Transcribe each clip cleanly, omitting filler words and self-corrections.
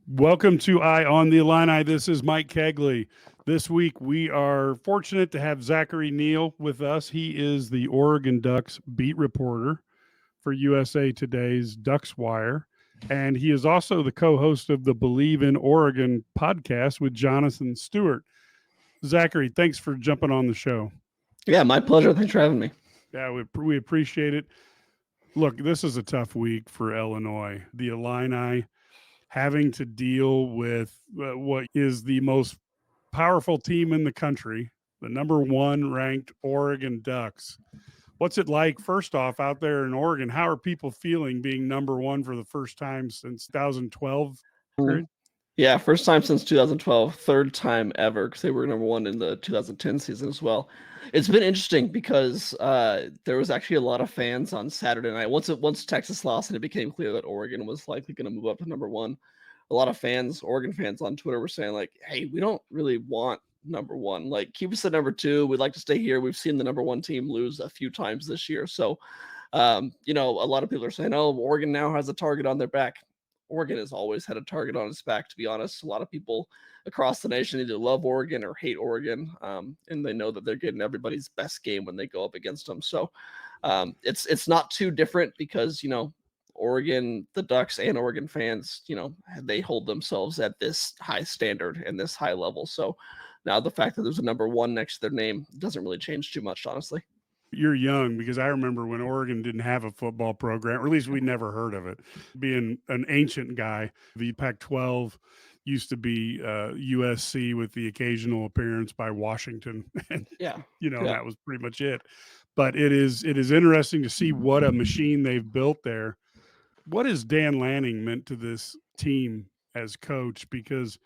Welcome to Eye on the Illini. This is Mike Cagley. This week we are fortunate to have Zachary Neel with us. He is the Oregon Ducks beat reporter for USA Today's Ducks Wire. And he is also the co-host of the Believe in Oregon podcast with Jonathan Stewart. Zachary, thanks for jumping on the show. Yeah, my pleasure. Thanks for having me. Yeah, we appreciate it. Look, this is a tough week for Illinois. The Illini having to deal with what is the most powerful team in the country, the number one ranked Oregon Ducks. What's it like, first off, out there in Oregon? How are people feeling being number one for the first time since 2012? Yeah, first time since 2012, third time ever because they were number one in the 2010 season as well. It's been interesting because there was actually a lot of fans on Saturday night. Once Texas lost and it became clear that Oregon was likely going to move up to number one, a lot of fans, Oregon fans on Twitter were saying like, hey, we don't really want number one. Like, keep us at number two. We'd like to stay here. We've seen the number one team lose a few times this year. So, a lot of people are saying, oh, Oregon now has a target on their back. Oregon has always had a target on its back, to be honest. A lot of people across the nation either love Oregon or hate Oregon, and they know that they're getting everybody's best game when they go up against them. So it's not too different because, Oregon, the Ducks and Oregon fans, they hold themselves at this high standard and this high level. So now the fact that there's a number one next to their name doesn't really change too much, honestly. You're young because I remember when Oregon didn't have a football program, or at least we never heard of it. Being an ancient guy, the Pac 12 used to be USC with the occasional appearance by Washington. And, Yeah. that was pretty much it. But it is interesting to see what a machine they've built there. What has Dan Lanning meant to this team as coach? Because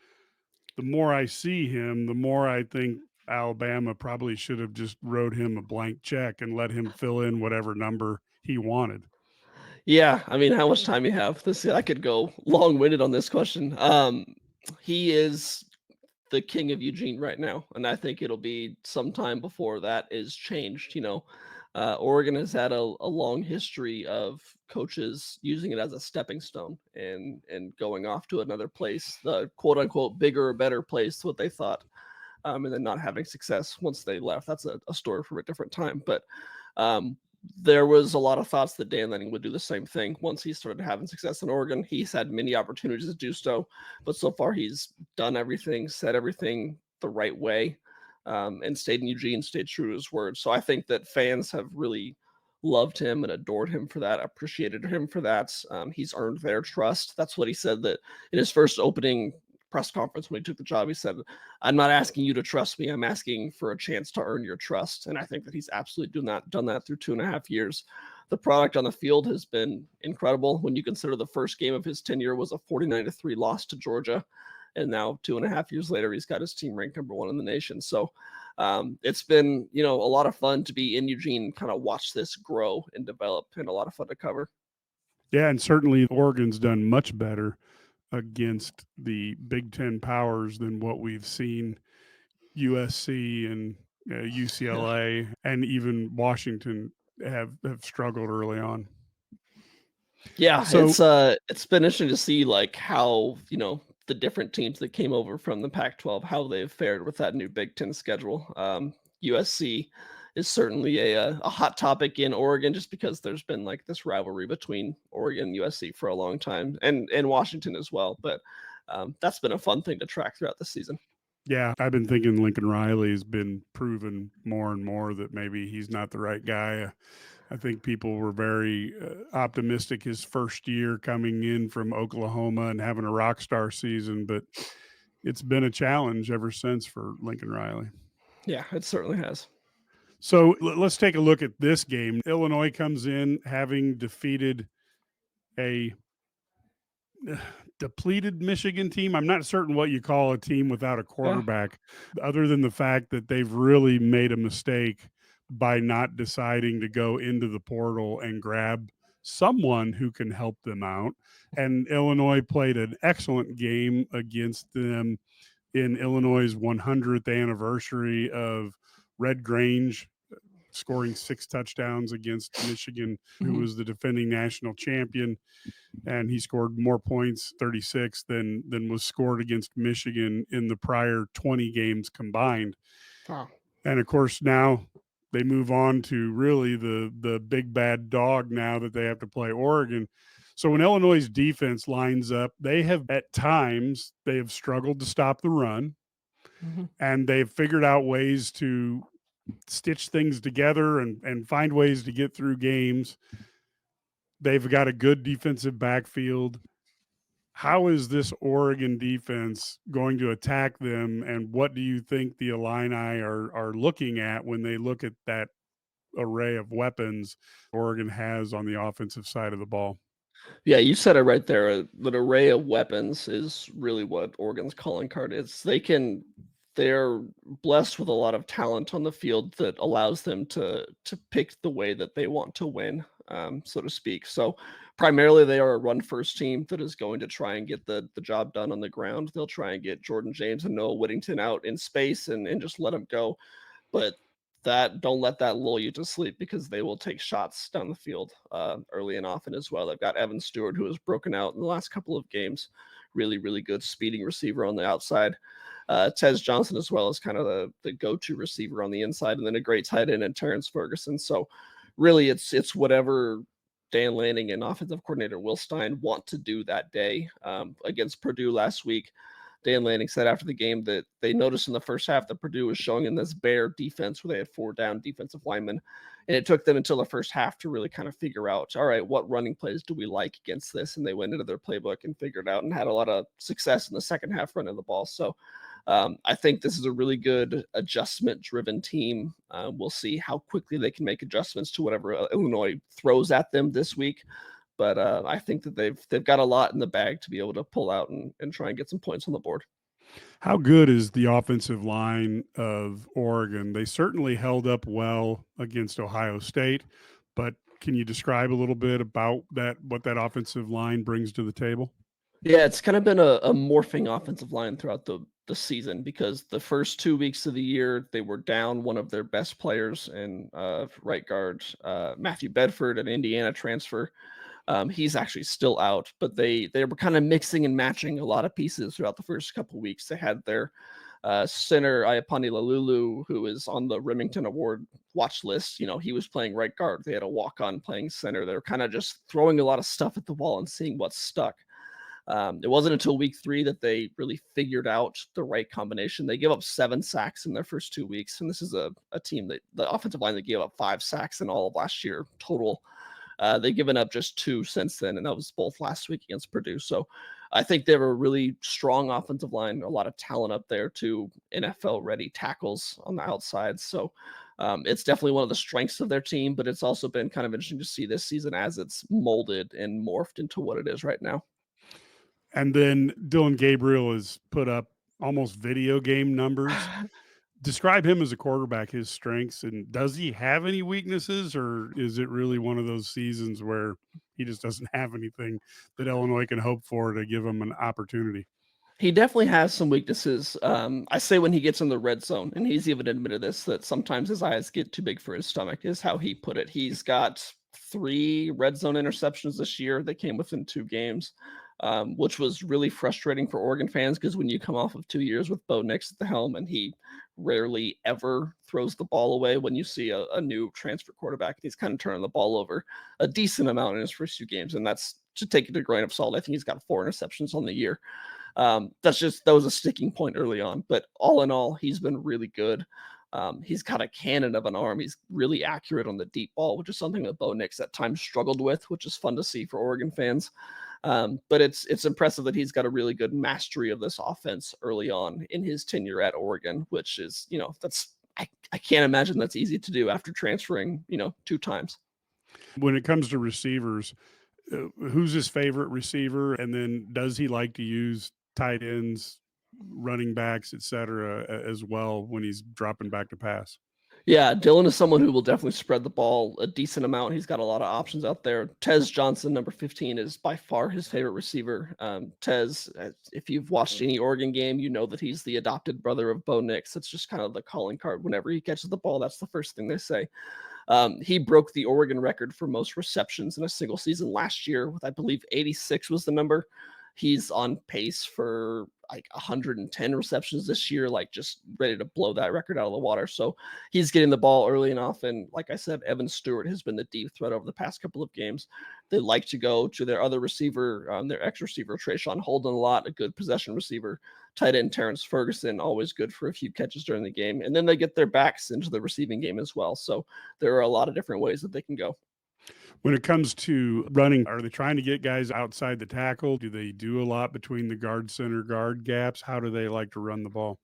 the more I see him, the more I think Alabama probably should have just wrote him a blank check and let him fill in whatever number he wanted. Yeah, I mean, how much time you have? I could go long-winded on this question. He is the king of Eugene right now, and I think it'll be sometime before that is changed. Oregon has had a long history of coaches using it as a stepping stone and going off to another place, the quote unquote bigger or better place, what they thought, and then not having success once they left. That's a story from a different time, but. There was a lot of thoughts that Dan Lanning would do the same thing once he started having success in Oregon. He's had many opportunities to do so, but so far he's done everything, said everything the right way, and stayed in Eugene, stayed true to his word. So I think that fans have really loved him and adored him for that, appreciated him for that. He's earned their trust. That's what he said that in his first opening press conference when he took the job. He said, I'm not asking you to trust me. I'm asking for a chance to earn your trust. And I think that he's absolutely done that through 2.5 years. The product on the field has been incredible when you consider the first game of his tenure was a 49-3 loss to Georgia. And now 2.5 years later, he's got his team ranked number one in the nation. So it's been, a lot of fun to be in Eugene and kind of watch this grow and develop, and a lot of fun to cover. Yeah, and certainly Oregon's done much better against the Big Ten powers than what we've seen USC and UCLA and even Washington have struggled early on. Yeah, so it's been interesting to see like how the different teams that came over from the Pac-12 how they've fared with that new Big Ten schedule. USC is certainly a hot topic in Oregon just because there's been like this rivalry between Oregon and USC for a long time, and Washington as well. But that's been a fun thing to track throughout the season. Yeah, I've been thinking Lincoln Riley has been proven more and more that maybe he's not the right guy. I think people were very optimistic his first year coming in from Oklahoma and having a rock star season, but it's been a challenge ever since for Lincoln Riley. Yeah, it certainly has. So let's take a look at this game. Illinois comes in having defeated a depleted Michigan team. I'm not certain what you call a team without a quarterback, other than the fact that they've really made a mistake by not deciding to go into the portal and grab someone who can help them out. And Illinois played an excellent game against them in Illinois' 100th anniversary of Red Grange scoring 6 touchdowns against Michigan, who Mhm. was the defending national champion, and he scored more points, 36, than was scored against Michigan in the prior 20 games combined. Wow. And of course, now they move on to really the big bad dog now that they have to play Oregon. So when Illinois' defense lines up, they have at times they have struggled to stop the run, Mhm. and they've figured out ways to stitch things together and find ways to get through games. They've got a good defensive backfield. How is this Oregon defense going to attack them, and what do you think the Illini are looking at when they look at that array of weapons Oregon has on the offensive side of the ball? Yeah, you said it right there. That array of weapons is really what Oregon's calling card is. They're blessed with a lot of talent on the field that allows them to pick the way that they want to win, so to speak. So primarily they are a run first team that is going to try and get the job done on the ground. They'll try and get Jordan James and Noah Whittington out in space and just let them go. But that don't let that lull you to sleep because they will take shots down the field early and often as well. They've got Evan Stewart, who has broken out in the last couple of games. Really, really good speeding receiver on the outside. Tez Johnson as well as kind of the go-to receiver on the inside, and then a great tight end in Terrence Ferguson. So really it's whatever Dan Lanning and offensive coordinator Will Stein want to do that day. Against Purdue last week, Dan Lanning said after the game that they noticed in the first half that Purdue was showing in this bear defense where they had 4 down defensive linemen. And it took them until the first half to really kind of figure out, all right, what running plays do we like against this? And they went into their playbook and figured out and had a lot of success in the second half running the ball. So I think this is a really good adjustment driven team. We'll see how quickly they can make adjustments to whatever Illinois throws at them this week. But I think that they've got a lot in the bag to be able to pull out and try and get some points on the board. How good is the offensive line of Oregon? They certainly held up well against Ohio State, but can you describe a little bit about that, what that offensive line brings to the table? Yeah, it's kind of been a morphing offensive line throughout the season because the first 2 weeks of the year they were down one of their best players in right guard Matthew Bedford, an Indiana transfer. He's actually still out, but they were kind of mixing and matching a lot of pieces throughout the first couple of weeks. They had their center Iapani Lalulu, who is on the Remington Award watch list. You know, he was playing right guard. They had a walk on playing center. They were kind of just throwing a lot of stuff at the wall and seeing what stuck. It wasn't until week 3 that they really figured out the right combination. They gave up 7 sacks in their first 2 weeks, and this is a team that the offensive line that gave up 5 sacks in all of last year total. They've given up just 2 since then, and that was both last week against Purdue. So I think they have a really strong offensive line, a lot of talent up there, to NFL ready tackles on the outside. So it's definitely one of the strengths of their team, but it's also been kind of interesting to see this season as it's molded and morphed into what it is right now. And then Dylan Gabriel has put up almost video game numbers. Describe him as a quarterback, his strengths, and does he have any weaknesses, or is it really one of those seasons where he just doesn't have anything that Illinois can hope for to give him an opportunity? He definitely has some weaknesses. I say when he gets in the red zone, and he's even admitted this, that sometimes his eyes get too big for his stomach, is how he put it. He's got 3 red zone interceptions this year that came within 2 games, which was really frustrating for Oregon fans because when you come off of 2 years with Bo Nix at the helm and he rarely ever throws the ball away when you see a new transfer quarterback, he's kind of turning the ball over a decent amount in his first 2 games. And that's to take it to a grain of salt. I think he's got 4 interceptions on the year. That was a sticking point early on, but all in all, he's been really good. He's got a cannon of an arm. He's really accurate on the deep ball, which is something that Bo Nix at times struggled with, which is fun to see for Oregon fans. But it's impressive that he's got a really good mastery of this offense early on in his tenure at Oregon, which is, I can't imagine that's easy to do after transferring, 2 times. When it comes to receivers, who's his favorite receiver? And then does he like to use tight ends, running backs, et cetera, as well when he's dropping back to pass? Yeah, Dylan is someone who will definitely spread the ball a decent amount. He's got a lot of options out there. Tez Johnson, number 15, is by far his favorite receiver. Tez, if you've watched any Oregon game, you know that he's the adopted brother of Bo Nix. It's just kind of the calling card. Whenever he catches the ball, that's the first thing they say. He broke the Oregon record for most receptions in a single season last year with, I believe, 86 was the number. He's on pace for like 110 receptions this year, like just ready to blow that record out of the water. So he's getting the ball early and often. Like I said, Evan Stewart has been the deep threat over the past couple of games. They like to go to their other receiver, their ex receiver, Trayshawn Holden, a lot, a good possession receiver. Tight end Terrence Ferguson, always good for a few catches during the game. And then they get their backs into the receiving game as well. So there are a lot of different ways that they can go. When it comes to running, are they trying to get guys outside the tackle? Do they do a lot between the guard center guard gaps? How do they like to run the ball?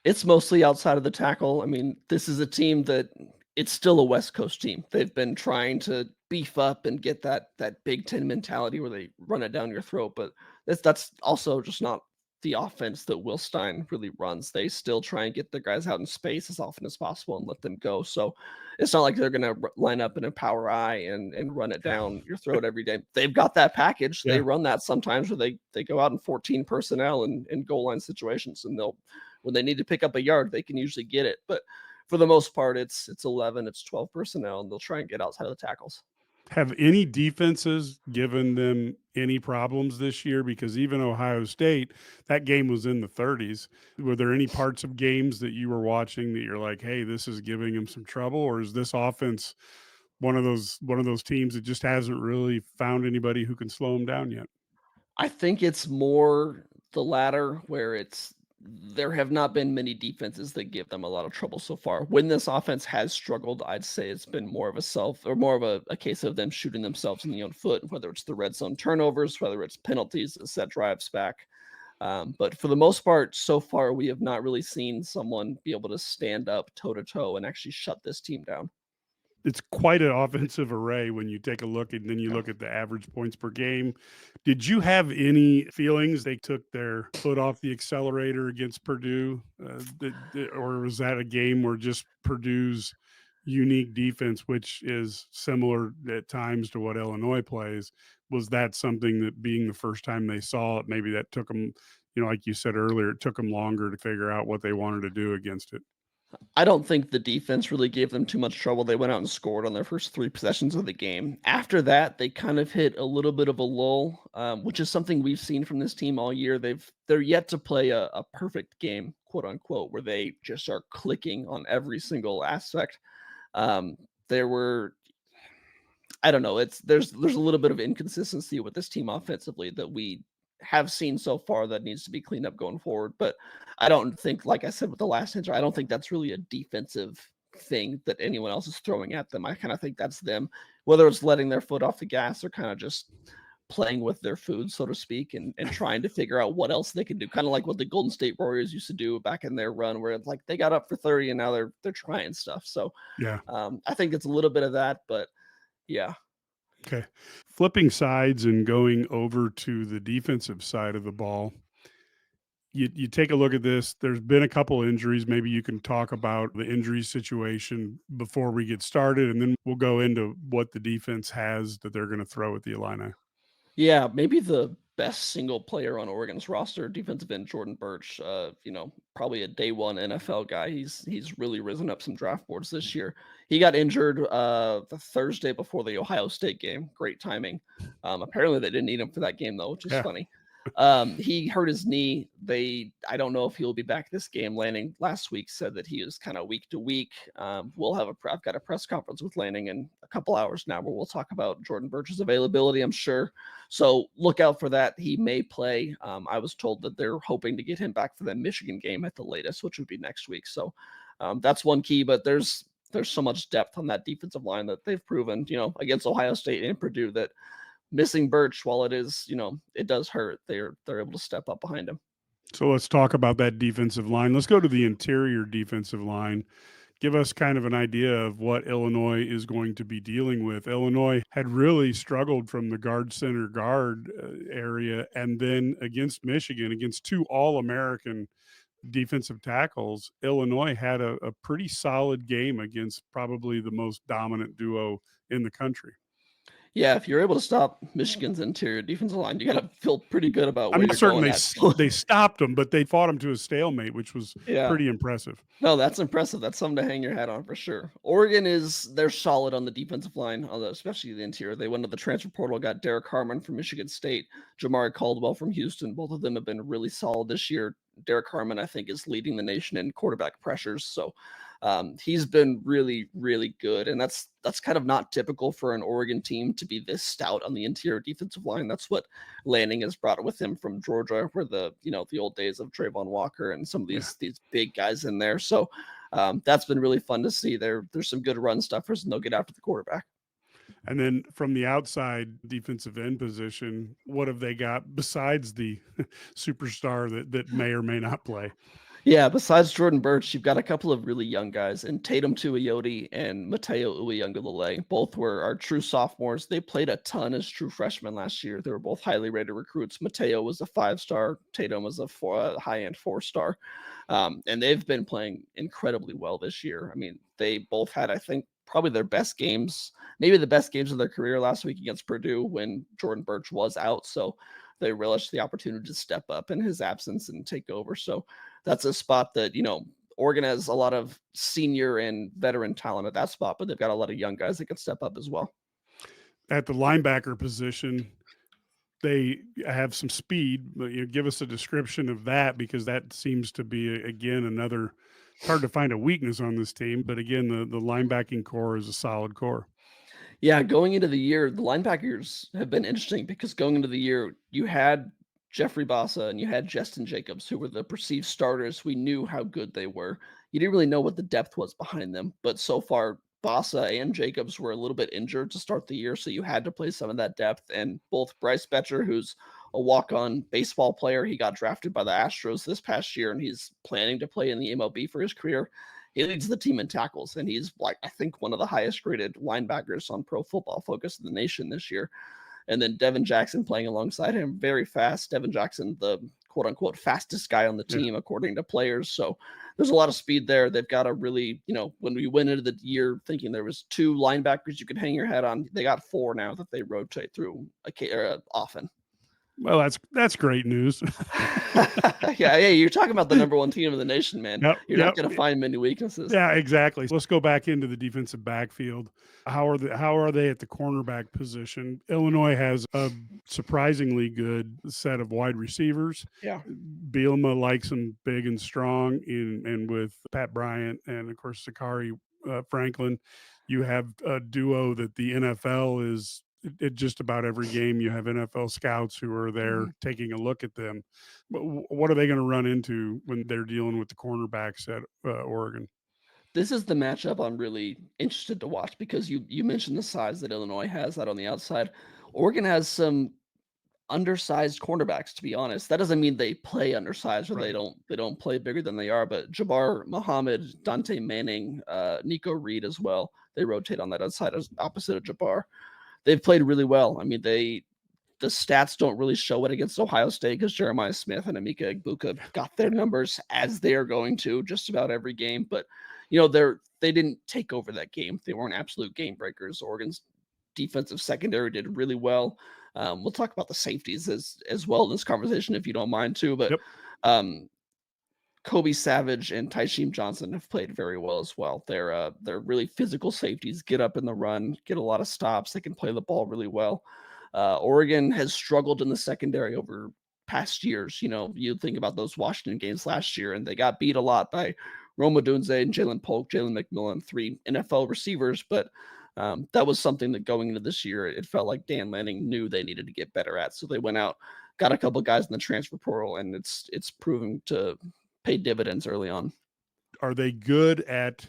It's mostly outside of the tackle. I mean, this is a team that it's still a West Coast team. They've been trying to beef up and get that Big Ten mentality where they run it down your throat, but that's also just not the offense that Will Stein really runs. They still try and get their guys out in space as often as possible and let them go. So it's not like they're going to line up in a power I and run it down your throat every day. They've got that package. They Yeah. run that sometimes where they go out in 14 personnel in goal line situations, and they'll when they need to pick up a yard, they can usually get it. But for the most part, it's 11, it's 12 personnel, and they'll try and get outside of the tackles. Have any defenses given them any problems this year? Because even Ohio State, that game was in the 30s. Were there any parts of games that you were watching that you're like, hey, this is giving them some trouble? Or is this offense one of those teams that just hasn't really found anybody who can slow them down yet? I think it's more the latter where there have not been many defenses that give them a lot of trouble so far. When this offense has struggled, I'd say it's been more of a case of them shooting themselves in the own foot, whether it's the red zone turnovers, whether it's penalties that set drives back. But for the most part, so far, we have not really seen someone be able to stand up toe to toe and actually shut this team down. It's quite an offensive array when you take a look and then you Yeah. look at the average points per game. Did you have any feelings they took their foot off the accelerator against Purdue? Or was that a game where just Purdue's unique defense, which is similar at times to what Illinois plays, was that something that being the first time they saw it, maybe that took them, like you said earlier, it took them longer to figure out what they wanted to do against it? I don't think the defense really gave them too much trouble. They went out and scored on their first three possessions of the game. After that, they kind of hit a little bit of a lull, which is something we've seen from this team all year. They're yet to play a perfect game, quote unquote, where they just are clicking on every single aspect. Um, there were I don't know. There's a little bit of inconsistency with this team offensively that we have seen so far that needs to be cleaned up going forward. But I don't think, like I said with the last answer, I don't think that's really a defensive thing that anyone else is throwing at them. I kind of think that's them, whether it's letting their foot off the gas or kind of just playing with their food, so to speak, and trying to figure out what else they can do. Kind of like what the Golden State Warriors used to do back in their run, where it's like they got up for 30 and now they're trying stuff. So Yeah. I think it's a little bit of that, but yeah. Okay. Flipping sides and going over to the defensive side of the ball, you take a look at this. There's been a couple injuries. Maybe you can talk about the injury situation before we get started, and then we'll go into what the defense has that they're going to throw at the Illini. Yeah, maybe the best single player on Oregon's roster, defensive end Jordan Birch. Probably a day one NFL guy. He's really risen up some draft boards this year. He got injured the Thursday before the Ohio State game. Great timing. Apparently they didn't need him for that game though, which is Yeah. funny. He hurt his knee. I don't know if he'll be back this game. Lanning last week said that he was kind of week to week. I've got a press conference with Lanning in a couple hours now where we'll talk about Jordan Birch's availability, I'm sure. So look out for that. He may play. I was told that they're hoping to get him back for the Michigan game at the latest, which would be next week. So that's one key, but there's so much depth on that defensive line that they've proven, against Ohio State and Purdue that missing Birch, while it does hurt, they're able to step up behind him. So let's talk about that defensive line. Let's go to the interior defensive line. Give us kind of an idea of what Illinois is going to be dealing with. Illinois had really struggled from the guard center guard area, and then against Michigan, against two All-American defensive tackles, Illinois had a pretty solid game against probably the most dominant duo in the country. Yeah, if you're able to stop Michigan's interior defensive line, you gotta feel pretty good about I'm where not you're certain going at. So, they stopped them, but they fought them to a stalemate, which was yeah. pretty impressive. No, that's impressive. That's something to hang your hat on for sure. Oregon they're solid on the defensive line, especially the interior. They went to the transfer portal, got Derek Harmon from Michigan State, Jamari Caldwell from Houston. Both of them have been really solid this year. Derek Harmon, I think, is leading the nation in quarterback pressures. So he's been really, really good. And that's kind of not typical for an Oregon team to be this stout on the interior defensive line. That's what Lanning has brought with him from Georgia, where the old days of Trayvon Walker and some of Yeah. these big guys in there. So that's been really fun to see. There's some good run stuffers, and they'll get after the quarterback. And then from the outside defensive end position, what have they got besides the superstar that may or may not play? Yeah, besides Jordan Birch, you've got a couple of really young guys, and Tatum Tuioti and Mateo Uiagalelei. Both were our true sophomores. They played a ton as true freshmen last year. They were both highly rated recruits. Mateo was a 5-star. Tatum was a high-end 4-star. And they've been playing incredibly well this year. I mean, they both had, I think, probably their best games, maybe the best games of their career last week against Purdue when Jordan Birch was out. So they relished the opportunity to step up in his absence and take over. So that's a spot that, Oregon has a lot of senior and veteran talent at that spot, but they've got a lot of young guys that can step up as well. At the linebacker position, they have some speed, but give us a description of that, because that seems to be again another. It's hard to find a weakness on this team, but again, the linebacking core is a solid core. Yeah, going into the year, the linebackers have been interesting because going into the year, you had Jeffrey Bassa and you had Justin Jacobs, who were the perceived starters. We knew how good they were. You didn't really know what the depth was behind them, but so far, Bassa and Jacobs were a little bit injured to start the year, so you had to play some of that depth. And both Bryce Betcher, who's a walk-on baseball player, he got drafted by the Astros this past year, and he's planning to play in the MLB for his career. He leads the team in tackles, and he's like, I think, one of the highest graded linebackers on Pro Football Focus in the nation this year. And then Devin Jackson playing alongside him, very fast. Devin Jackson, the quote unquote fastest guy on the Yeah. team, according to players. So there's a lot of speed there. They've got a really, when we went into the year thinking there was 2 linebackers you could hang your hat on, they got 4 now that they rotate through often. Well, that's great news. Yeah, you're talking about the number 1 team in the nation, man. Yep, You're not going to find many weaknesses. Yeah, exactly. Let's go back into the defensive backfield. How are they at the cornerback position? Illinois has a surprisingly good set of wide receivers. Yeah. Bielema likes them big and strong, and with Pat Bryant and of course Zachary Franklin, you have a duo that the NFL is. At just about every game, you have NFL scouts who are there taking a look at them. But what are they going to run into when they're dealing with the cornerbacks at Oregon? This is the matchup I'm really interested to watch because you mentioned the size that Illinois has out on the outside. Oregon has some undersized cornerbacks, to be honest. That doesn't mean they play undersized or Right. they don't play bigger than they are, but Jabbar Muhammad, Dante Manning, Nico Reed as well. They rotate on that outside opposite of Jabbar. They've played really well. I mean, the stats don't really show it against Ohio State because Jeremiah Smith and Emeka Egbuka got their numbers as they're going to just about every game. But they didn't take over that game. They weren't absolute game breakers. Oregon's defensive secondary did really well. We'll talk about the safeties as well in this conversation if you don't mind too. But Yep. Kobe Savage and Tyshim Johnson have played very well as well. They're really physical safeties, get up in the run, get a lot of stops. They can play the ball really well. Oregon has struggled in the secondary over past years. You think about those Washington games last year, and they got beat a lot by Rome Odunze and Jalen Polk, Jalen McMillan, 3 NFL receivers. But that was something that going into this year, it felt like Dan Lanning knew they needed to get better at. So they went out, got a couple guys in the transfer portal, and it's proving to pay dividends early on. Are they good at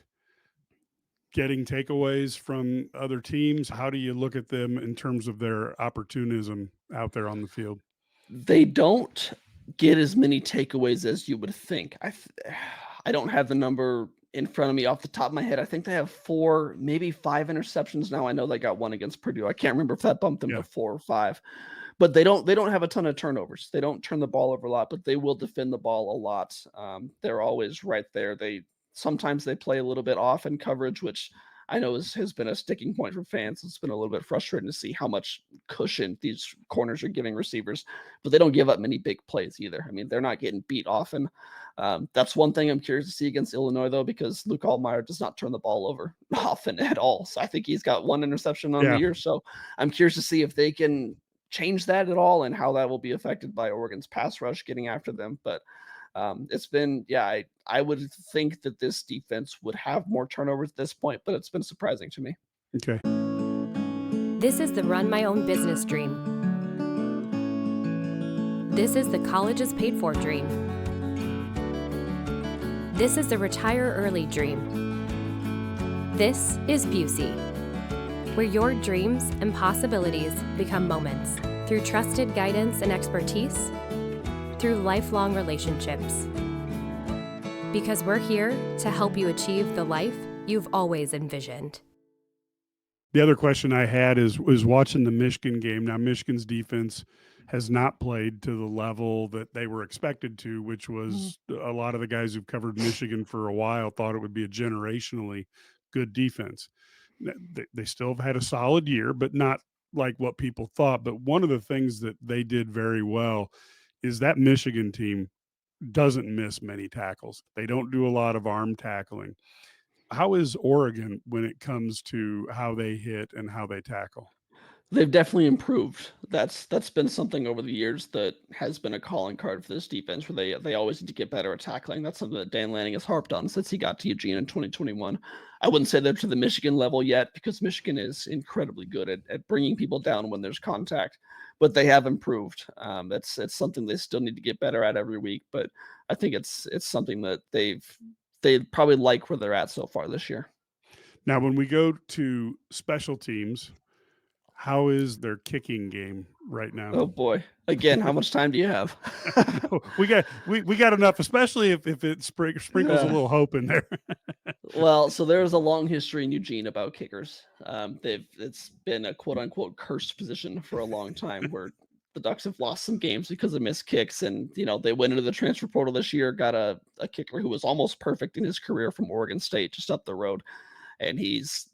getting takeaways from other teams? How do you look at them in terms of their opportunism out there on the field? They don't get as many takeaways as you would think. I don't have the number in front of me off the top of my head. I think they have 4, maybe 5 interceptions now. I know they got one against Purdue. I can't remember if that bumped them to 4 or 5. But they don't have a ton of turnovers. They don't turn the ball over a lot, but they will defend the ball a lot. They're always right there. Sometimes they play a little bit off in coverage, which I know has been a sticking point for fans. It's been a little bit frustrating to see how much cushion these corners are giving receivers, but they don't give up many big plays either. I mean, they're not getting beat often. That's one thing I'm curious to see against Illinois, though, because Luke Altmaier does not turn the ball over often at all. So I think he's got one interception on the Yeah. year. So I'm curious to see if they can change that at all and how that will be affected by Oregon's pass rush getting after them. But it's been, yeah, I would think that this defense would have more turnovers at this point, but it's been surprising to me. Okay. This is the run my own business dream. This is the colleges paid for dream. This is the retire early dream. This is Busey, where your dreams and possibilities become moments through trusted guidance and expertise, through lifelong relationships. Because we're here to help you achieve the life you've always envisioned. The other question I had is watching the Michigan game. Now, Michigan's defense has not played to the level that they were expected to, which was a lot of the guys who've covered Michigan for a while thought it would be a generationally good defense. They still have had a solid year, but not like what people thought. But one of the things that they did very well is that Michigan team doesn't miss many tackles. They don't do a lot of arm tackling. How is Oregon when it comes to how they hit and how they tackle? They've definitely improved. That's been something over the years that has been a calling card for this defense, where they always need to get better at tackling. That's something that Dan Lanning has harped on since he got to Eugene in 2021. I wouldn't say they're to the Michigan level yet, because Michigan is incredibly good at bringing people down when there's contact, but they have improved. It's something they still need to get better at every week, but I think it's something that they probably like where they're at so far this year. Now, when we go to special teams, how is their kicking game right now? Oh boy! Again, how much time do you have? we got enough, especially if it sprinkles a little hope in there. Well, so there's a long history in Eugene about kickers. It's been a quote unquote cursed position for a long time, where the Ducks have lost some games because of missed kicks, and they went into the transfer portal this year, got a kicker who was almost perfect in his career from Oregon State, just up the road, and he's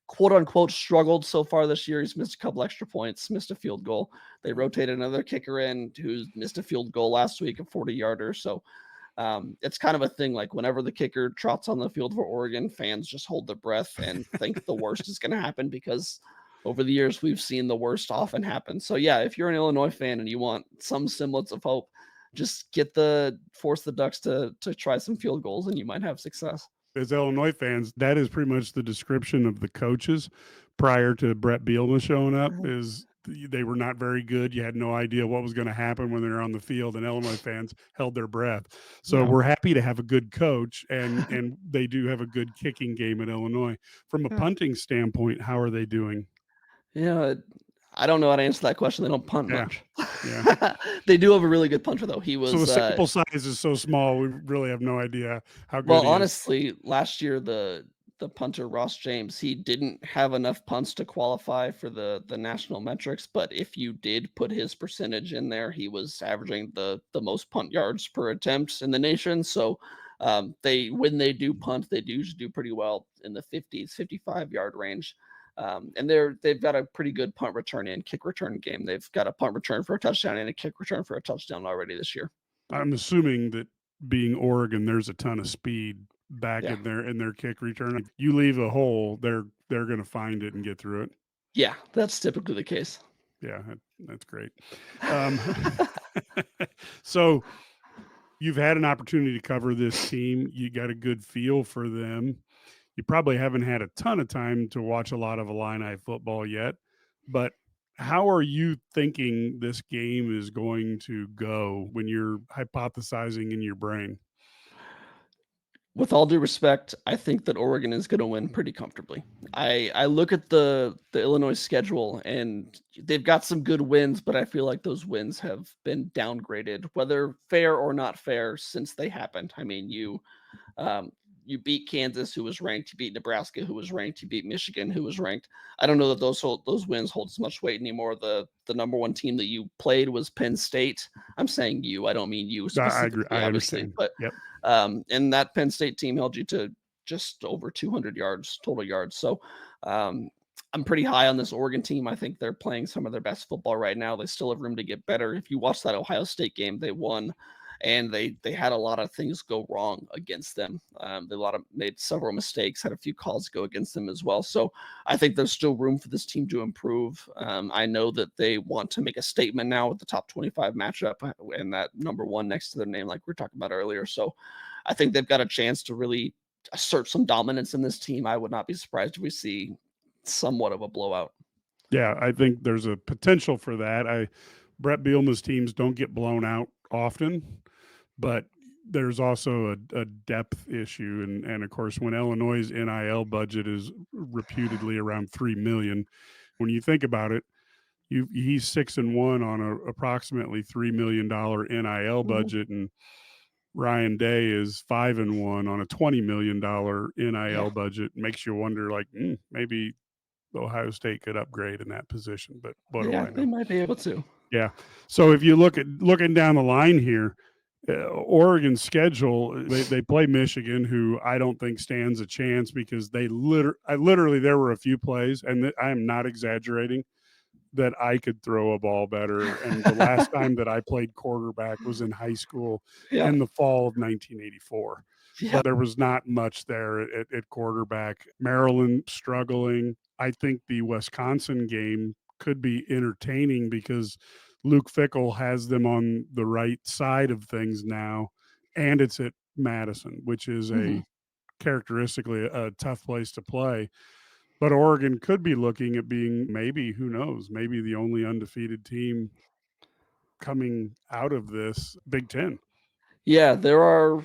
quote unquote struggled so far this year. He's missed a couple extra points, missed a field goal. They rotated another kicker in who missed a field goal last week, a 40-yarder. So it's kind of a thing, like whenever the kicker trots on the field for Oregon, fans just hold their breath and think the worst is going to happen, because over the years we've seen the worst often happen. So yeah, if you're an Illinois fan and you want some semblance of hope, just force the Ducks to try some field goals and you might have success. As Illinois fans, that is pretty much the description of the coaches prior to Brett Bielema showing up. Is they were not very good. You had no idea what was going to happen when they were on the field, and Illinois fans held their breath. So we're happy to have a good coach, and they do have a good kicking game at Illinois. From a punting standpoint, how are they doing? Yeah, I don't know how to answer that question. They don't punt much. Yeah. They do have a really good punter, though. He was So the sample size is so small, we really have no idea how good well, he is. honestly, last year the punter Ross James, he didn't have enough punts to qualify for the national metrics, but if you did put his percentage in there, he was averaging the most punt yards per attempt in the nation. So when they do punt, they do usually do pretty well in the 50s, 55-yard range. And they've got a pretty good punt return and kick return game. They've got a punt return for a touchdown and a kick return for a touchdown already this year. I'm assuming that being Oregon, there's a ton of speed back in their kick return. If you leave a hole, they're going to find it and get through it. Yeah, that's typically the case. Yeah, that's great. So you've had an opportunity to cover this team. You got a good feel for them. You probably haven't had a ton of time to watch a lot of Illini football yet, but how are you thinking this game is going to go when you're hypothesizing in your brain? With all due respect, I think that Oregon is going to win pretty comfortably. I look at the Illinois schedule, and they've got some good wins, but I feel like those wins have been downgraded, whether fair or not fair, since they happened. I mean, you beat Kansas, who was ranked. You beat Nebraska, who was ranked. You beat Michigan, who was ranked. I don't know that those wins hold as much weight anymore. The number one team that you played was Penn State. I'm saying you. I don't mean you specifically, I obviously. understand. But yep. and that Penn State team held you to just over 200 yards, total yards. So I'm pretty high on this Oregon team. I think they're playing some of their best football right now. They still have room to get better. If you watch that Ohio State game, they won, and they had a lot of things go wrong against them. They made several mistakes, had a few calls go against them as well. So I think there's still room for this team to improve. I know that they want to make a statement now with the top 25 matchup and that number 1 next to their name, like we were talking about earlier. So I think they've got a chance to really assert some dominance in this team. I would not be surprised if we see somewhat of a blowout. Yeah, I think there's a potential for that. Brett Bielema's teams don't get blown out often, but there's also a depth issue. And of course, when Illinois' NIL budget is reputedly around $3 million, when you think about it, he's 6-1 on a approximately $3 million NIL budget, and Ryan Day is 5-1 on a $20 million NIL budget. Makes you wonder, like, maybe Ohio State could upgrade in that position, but what do I know? They might be able to. Yeah. So if you looking down the line here, Oregon's schedule, they play Michigan, who I don't think stands a chance because literally there were a few plays, and I am not exaggerating, that I could throw a ball better. And the last time that I played quarterback was in high school in the fall of 1984. But there was not much there at quarterback. Maryland struggling. I think the Wisconsin game could be entertaining because Luke Fickell has them on the right side of things now, and it's at Madison, which is characteristically a tough place to play. But Oregon could be looking at being maybe, who knows, maybe the only undefeated team coming out of this Big Ten. Yeah, there are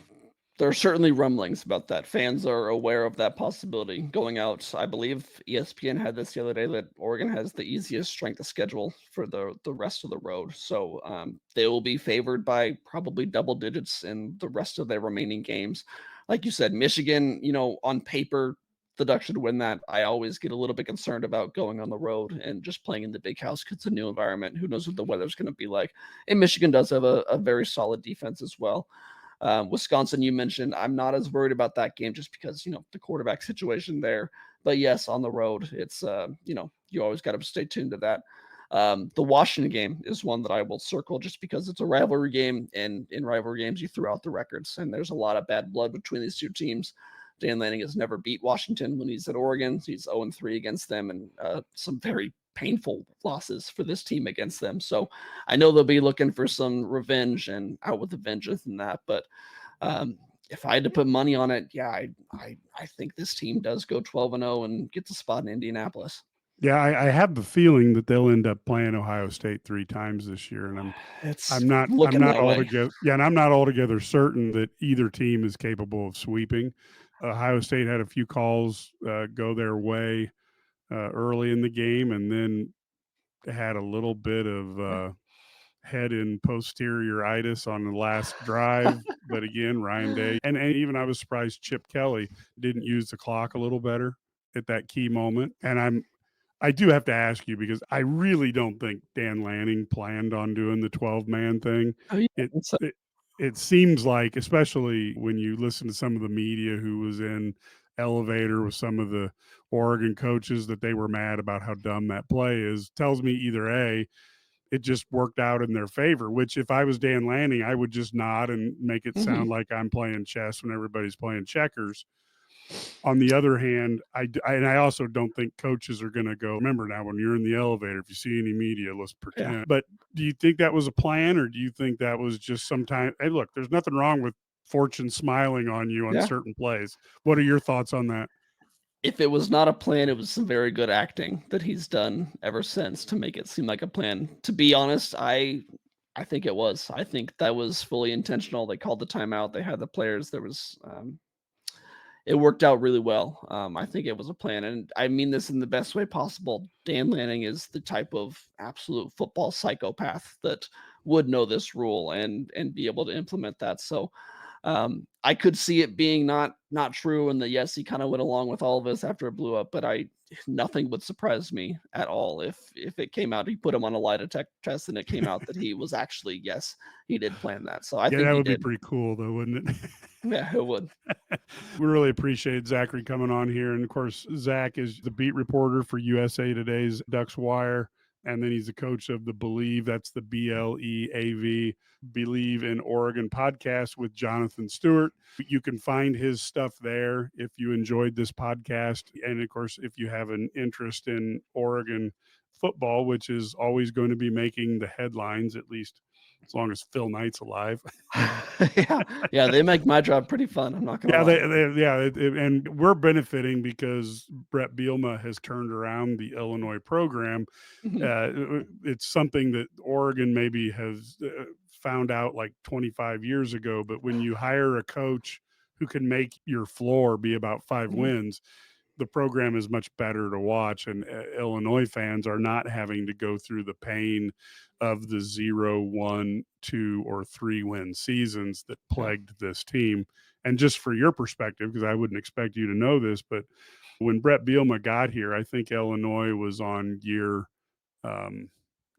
certainly rumblings about that. Fans are aware of that possibility going out. I believe ESPN had this the other day that Oregon has the easiest strength of schedule for the rest of the road. So they will be favored by probably double digits in the rest of their remaining games. Like you said, Michigan, on paper, the Ducks should win that. I always get a little bit concerned about going on the road and just playing in the big house because it's a new environment. Who knows what the weather's going to be like? And Michigan does have a very solid defense as well. Wisconsin, you mentioned, I'm not as worried about that game just because, the quarterback situation there. But yes, on the road, it's, you always got to stay tuned to that. The Washington game is one that I will circle just because it's a rivalry game. And in rivalry games, you throw out the records. And there's a lot of bad blood between these two teams. Dan Lanning has never beat Washington when he's at Oregon. He's 0-3 against them, and some very painful losses for this team against them. So I know they'll be looking for some revenge and out with a vengeance in that. But if I had to put money on it, I think this team does go 12-0 and gets a spot in Indianapolis. Yeah, I have the feeling that they'll end up playing Ohio State 3 times this year, and I'm not altogether certain that either team is capable of sweeping. Ohio State had a few calls go their way early in the game, and then had a little bit of head and posterioritis on the last drive. But again, Ryan Day, and even I was surprised Chip Kelly didn't use the clock a little better at that key moment. And I do have to ask you, because I really don't think Dan Lanning planned on doing the 12-man thing. Oh, yeah. It seems like, especially when you listen to some of the media who was in elevator with some of the Oregon coaches, that they were mad about how dumb that play is, tells me either A, it just worked out in their favor, which if I was Dan Lanning, I would just nod and make it sound like I'm playing chess when everybody's playing checkers. On the other hand, I also don't think coaches are going to go, remember now, when you're in the elevator, if you see any media, let's pretend. Yeah. But do you think that was a plan, or do you think that was just sometimes, hey, look, there's nothing wrong with fortune smiling on you on certain plays. What are your thoughts on that? If it was not a plan, it was some very good acting that he's done ever since to make it seem like a plan. To be honest, I think it was. I think that was fully intentional. They called the timeout. They had the players. There was it worked out really well. I think it was a plan, and I mean this in the best way possible. Dan Lanning is the type of absolute football psychopath that would know this rule and be able to implement that. So I could see it being not true, and that yes, he kind of went along with all of this after it blew up. But nothing would surprise me at all if it came out. He put him on a lie detector test, and it came out that he was actually yes, he did plan that. So I Yeah, think that he would be did. pretty cool, though, wouldn't it? Yeah, it would. We really appreciate Zachary coming on here. And of course, Zach is the beat reporter for USA Today's Ducks Wire. And then he's the coach of the Believe, that's the BLEAV, Believe in Oregon podcast with Jonathan Stewart. You can find his stuff there if you enjoyed this podcast. And of course, if you have an interest in Oregon football, which is always going to be making the headlines, at least as long as Phil Knight's alive. Yeah, they make my job pretty fun. I'm not gonna Yeah, lie. and we're benefiting because Brett Bielema has turned around the Illinois program. Mhm. It's something that Oregon maybe has found out like 25 years ago. But when you hire a coach who can make your floor be about 5 Mhm. wins, the program is much better to watch, and Illinois fans are not having to go through the pain of the 0, 1, 2, or 3 win seasons that Yeah. plagued this team. And just for your perspective, because I wouldn't expect you to know this, but when Brett Bielema got here, I think Illinois was on year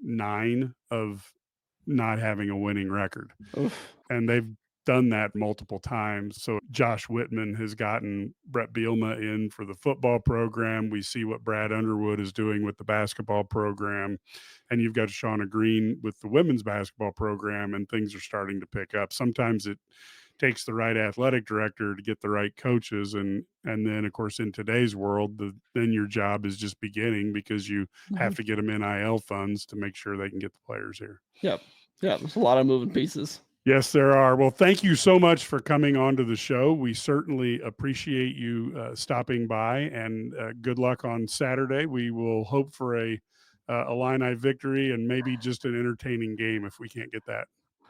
9 of not having a winning record. Oof. And they've done that multiple times. So Josh Whitman has gotten Brett Bielema in for the football program. We see what Brad Underwood is doing with the basketball program. And you've got Shauna Green with the women's basketball program, and things are starting to pick up. Sometimes it takes the right athletic director to get the right coaches, and then of course in today's world then your job is just beginning because you have Mhm. to get them NIL funds to make sure they can get the players here. Yep. Yeah, there's a lot of moving pieces. Yes, there are. Well, thank you so much for coming on to the show. We certainly appreciate you stopping by, and good luck on Saturday. We will hope for a Illini victory and maybe just an entertaining game if we can't get that.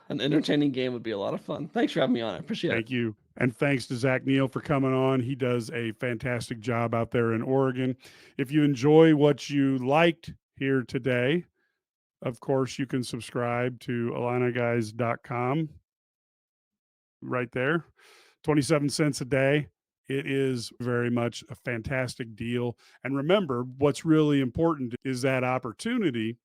An entertaining game would be a lot of fun. Thanks for having me on. I appreciate it. Thank you. And thanks to Zach Neel for coming on. He does a fantastic job out there in Oregon. If you enjoy what you liked here today, of course, you can subscribe to IlliniGuys.com right there. 27 cents a day. It is very much a fantastic deal. And remember, what's really important is that opportunity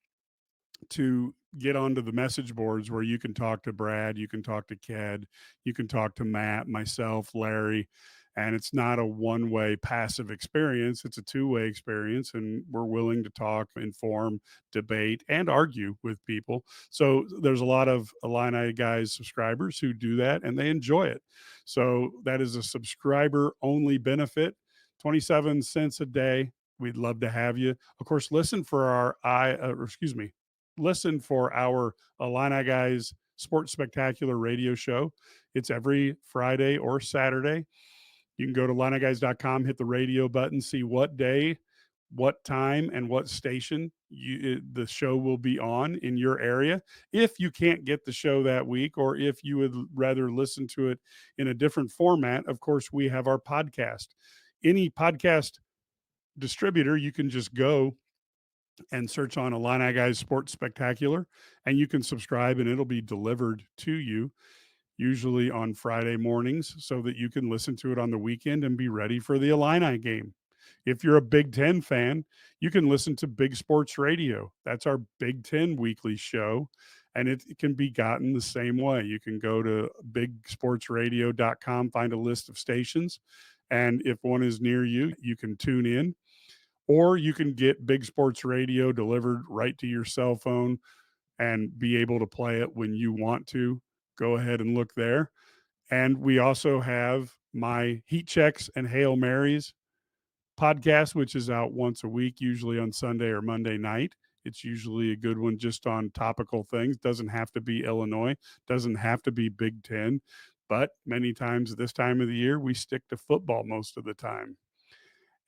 to get onto the message boards where you can talk to Brad, you can talk to Ked, you can talk to Matt, myself, Larry, and it's not a one-way passive experience, it's a two-way experience, and we're willing to talk, inform, debate, and argue with people. So there's a lot of Illini Guys subscribers who do that and they enjoy it. So that is a subscriber only benefit, 27 cents a day. We'd love to have you. Of course, listen for our Illini Guys Sports Spectacular radio show. It's every Friday or Saturday. You can go to IlliniGuys.com, hit the radio button, see what day, what time, and what station the show will be on in your area. If you can't get the show that week, or if you would rather listen to it in a different format, of course, we have our podcast. Any podcast distributor, you can just go and search on Illini Guys Sports Spectacular, and you can subscribe, and it'll be delivered to you, usually on Friday mornings, so that you can listen to it on the weekend and be ready for the Illini game. If you're a Big Ten fan, you can listen to Big Sports Radio. That's our Big Ten weekly show, and it can be gotten the same way. You can go to bigsportsradio.com, find a list of stations, and if one is near you, you can tune in, or you can get Big Sports Radio delivered right to your cell phone and be able to play it when you want to. Go ahead and look there. And we also have my Heat Checks and Hail Marys podcast, which is out once a week, usually on Sunday or Monday night. It's usually a good one just on topical things. Doesn't have to be Illinois, doesn't have to be Big Ten, but many times this time of the year, we stick to football most of the time.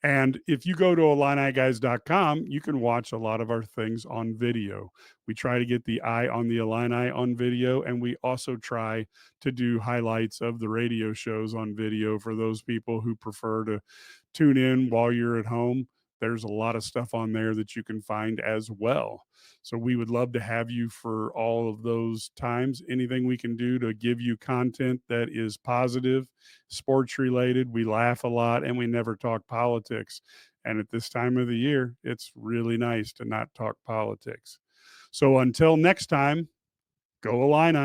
And if you go to IlliniGuys.com, you can watch a lot of our things on video. We try to get the eye on the Illini on video, and we also try to do highlights of the radio shows on video for those people who prefer to tune in while you're at home. there's a lot of stuff on there that you can find as well. So we would love to have you for all of those times. Anything we can do to give you content that is positive, sports related. We laugh a lot and we never talk politics. And at this time of the year, it's really nice to not talk politics. So until next time, go Illini.